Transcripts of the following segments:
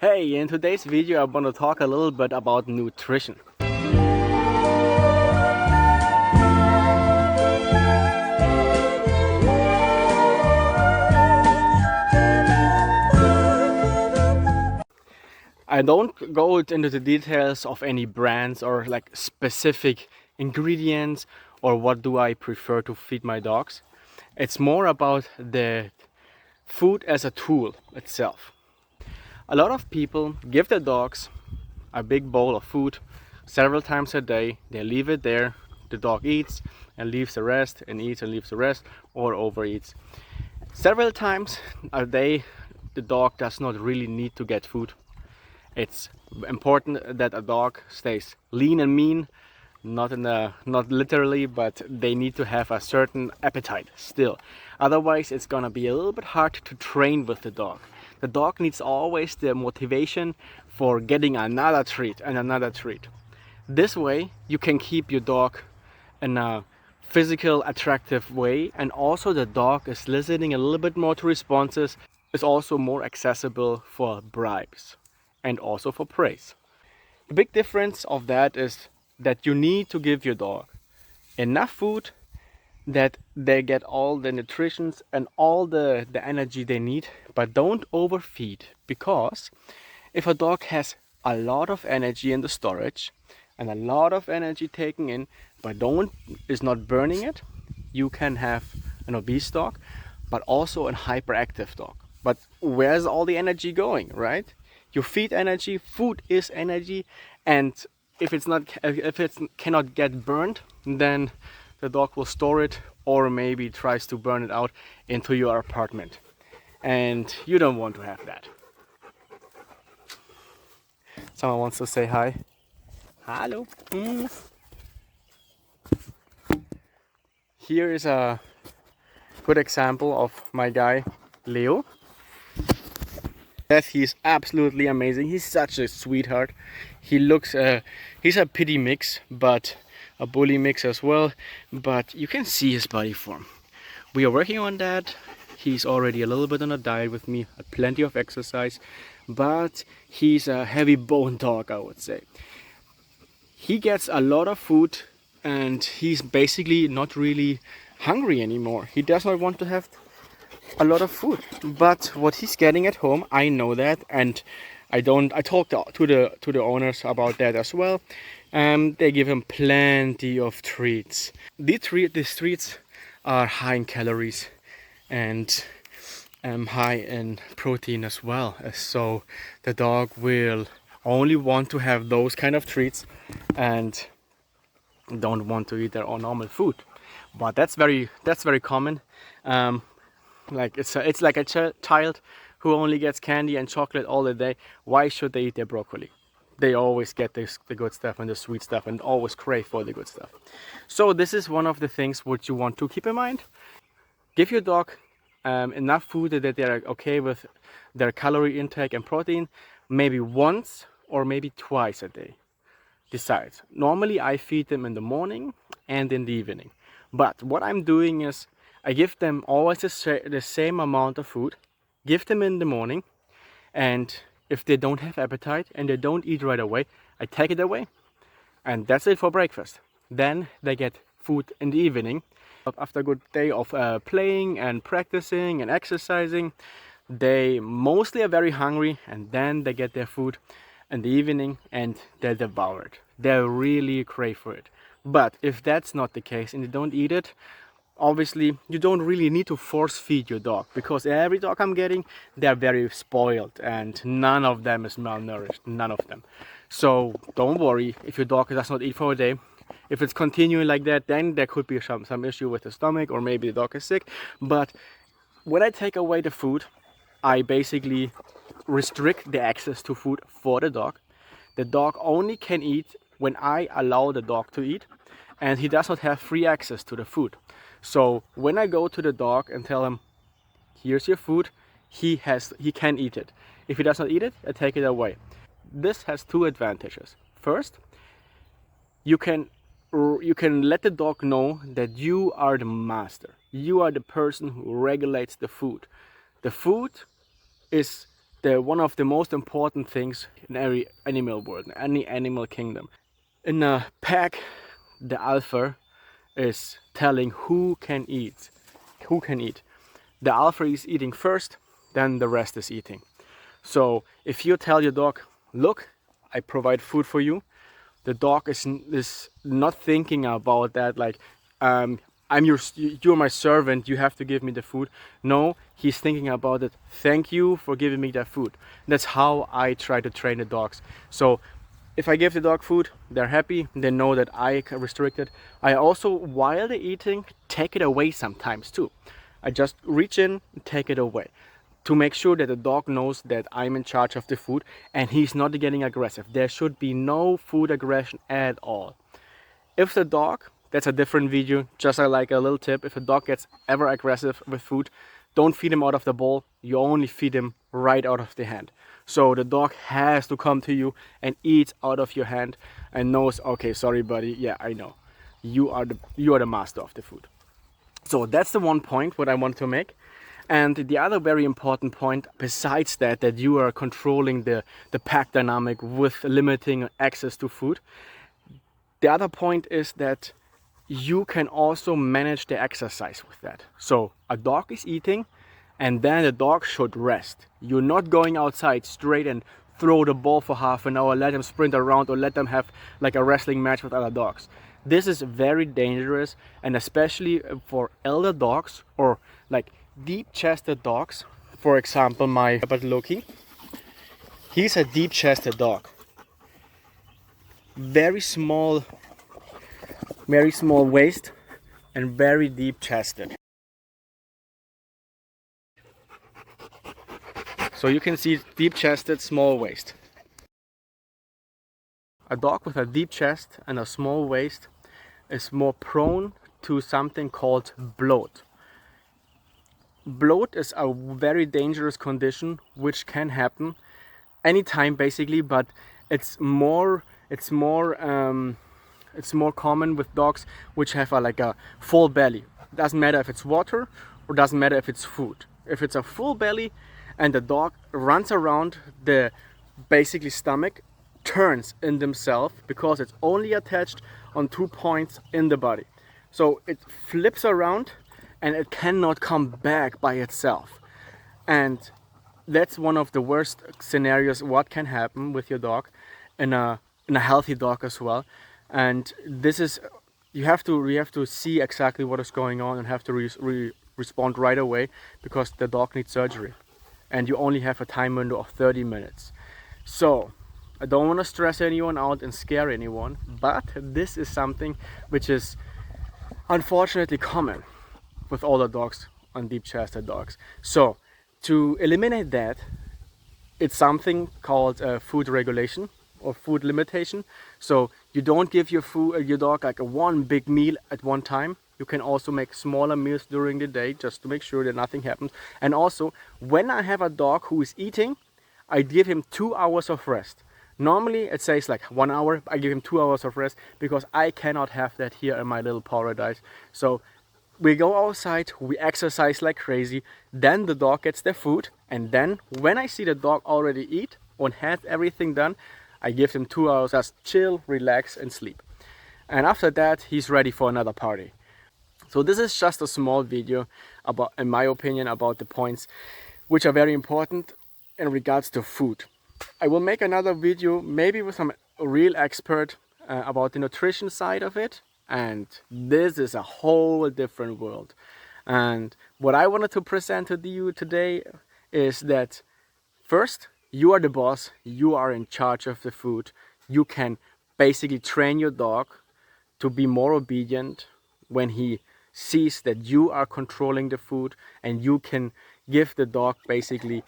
Hey, in today's video I want to talk a little bit about nutrition. I don't go into the details of any brands or like specific ingredients or what do I prefer to feed my dogs. It's more about the food as a tool itself. A lot of people give their dogs a big bowl of food several times a day. They leave it there. The dog eats and leaves the rest, and eats and leaves the rest, or overeats. Several times a day, the dog does not really need to get food. It's important that a dog stays lean and mean, not literally, but they need to have a certain appetite still. Otherwise, it's gonna be a little bit hard to train with the dog. The dog needs always the motivation for getting another treat and another treat. This way, you can keep your dog in a physical, attractive way, and also the dog is listening a little bit more to responses. It's also more accessible for bribes and also for praise. The big difference of that is that you need to give your dog enough food that they get all the nutrition and all the energy they need, but don't overfeed, because if a dog has a lot of energy in the storage and a lot of energy taken in but is not burning it, you can have an obese dog but also a hyperactive dog. But where's all the energy going, right? You feed energy, food is energy, and if it cannot get burned, then the dog will store it or maybe tries to burn it out into your apartment. And you don't want to have that. Someone wants to say hi. Hello. Here is a good example of my guy, Leo. He's absolutely amazing. He's such a sweetheart. He looks, he's a pity mix, but a bully mix as well. But you can see his body form. We are working on that. He's already a little bit on a diet with me, plenty of exercise, but he's a heavy bone dog, I would say. He gets a lot of food and he's basically not really hungry anymore. He does not want to have a lot of food, but what he's getting at home, I know that, and I talked to the owners about that as well. They give him plenty of treats. These treats are high in calories and high in protein as well, so the dog will only want to have those kind of treats and don't want to eat their own normal food. But that's very common. Like it's like a child who only gets candy and chocolate all the day. Why should they eat their broccoli? They always get the good stuff and the sweet stuff and always crave for the good stuff. So this is one of the things which you want to keep in mind. Give your dog enough food that they are okay with their calorie intake and protein, maybe once or maybe twice a day. Decide. Normally I feed them in the morning and in the evening. But what I'm doing is I give them always the same amount of food, give them in the morning, and if they don't have appetite and they don't eat right away, I take it away, and that's it for breakfast. Then they get food in the evening. After a good day of playing and practicing and exercising, they mostly are very hungry, and then they get their food in the evening and they devour it. They really crave for it. But if that's not the case and they don't eat it, obviously you don't really need to force feed your dog, because every dog I'm getting, they're very spoiled and none of them is malnourished, none of them. So don't worry if your dog does not eat for a day. If it's continuing like that, then there could be some issue with the stomach, or maybe the dog is sick. But when I take away the food, I basically restrict the access to food for the dog. The dog only can eat when I allow the dog to eat, and he does not have free access to the food. So when I go to the dog and tell him, here's your food, he can eat it. If he does not eat it, I take it away. This has two advantages. First, you can let the dog know that you are the master. You are the person who regulates the food. The food is one of the most important things in every animal world, in any animal kingdom. In a pack, the alpha is telling who can eat. The alpha is eating first, then the rest is eating. So if you tell your dog, look, I provide food for you, the dog is not thinking about that like, you're my servant, you have to give me the food. No, he's thinking about it, thank you for giving me that food. That's how I try to train the dogs. So if I give the dog food, they're happy, they know that I can restrict it. I also, while they're eating, take it away sometimes too. I just reach in and take it away to make sure that the dog knows that I'm in charge of the food and he's not getting aggressive. There should be no food aggression at all. If the dog, that's a different video, just like a little tip, if a dog gets ever aggressive with food, don't feed him out of the bowl, you only feed him right out of the hand. So the dog has to come to you and eat out of your hand and knows, okay, sorry buddy, yeah, I know. You are the master of the food. So that's the one point what I want to make. And the other very important point, besides that you are controlling the pack dynamic with limiting access to food, the other point is that you can also manage the exercise with that. So a dog is eating and then the dog should rest. You're not going outside straight and throw the ball for half an hour, let them sprint around or let them have like a wrestling match with other dogs. This is very dangerous, and especially for elder dogs or like deep-chested dogs. For example, my Loki, he's a deep-chested dog. Very small waist and very deep-chested. So you can see deep-chested, small waist. A dog with a deep chest and a small waist is more prone to something called bloat. Bloat is a very dangerous condition which can happen anytime basically, but it's more common with dogs which have like a full belly. Doesn't matter if it's water or doesn't matter if it's food. If it's a full belly and the dog runs around, the basically stomach turns in themselves because it's only attached on 2 points in the body. So it flips around and it cannot come back by itself. And that's one of the worst scenarios what can happen with your dog in a healthy dog as well. And this is, you have to see exactly what is going on and have to respond right away, because the dog needs surgery and you only have a time window of 30 minutes. So I don't want to stress anyone out and scare anyone, but this is something which is unfortunately common with older dogs and deep-chested dogs. So to eliminate that, it's something called food regulation or food limitation. So you don't give your dog like one big meal at one time. You can also make smaller meals during the day just to make sure that nothing happens. And also, when I have a dog who is eating, I give him 2 hours of rest. Normally it says like 1 hour, I give him 2 hours of rest because I cannot have that here in my little paradise. So we go outside, we exercise like crazy, then the dog gets their food, and then when I see the dog already eat and has everything done, I give him 2 hours just chill, relax and sleep. And after that he's ready for another party. So this is just a small video about, in my opinion, about the points which are very important in regards to food. I will make another video maybe with some real expert about the nutrition side of it, and this is a whole different world. And what I wanted to present to you today is that first, you are the boss, you are in charge of the food. You can basically train your dog to be more obedient when he sees that you are controlling the food, and you can give the dog basically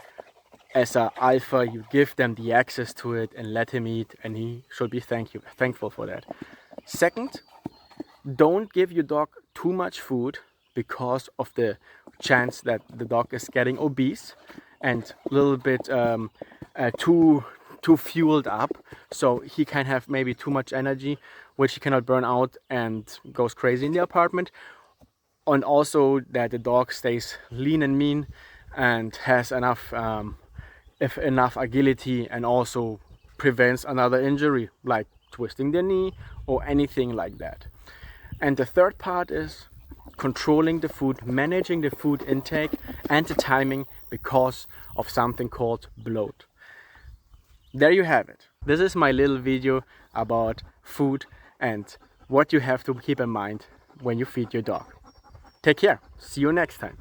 as an alpha, you give them the access to it and let him eat, and he should be thankful for that. Second, don't give your dog too much food because of the chance that the dog is getting obese and a little bit too fueled up, so he can have maybe too much energy which he cannot burn out and goes crazy in the apartment. And also that the dog stays lean and mean and has enough if enough agility, and also prevents another injury like twisting the knee or anything like that. And the third part is controlling the food, managing the food intake and the timing because of something called bloat. There you have it. This is my little video about food and what you have to keep in mind when you feed your dog. Take care. See you next time.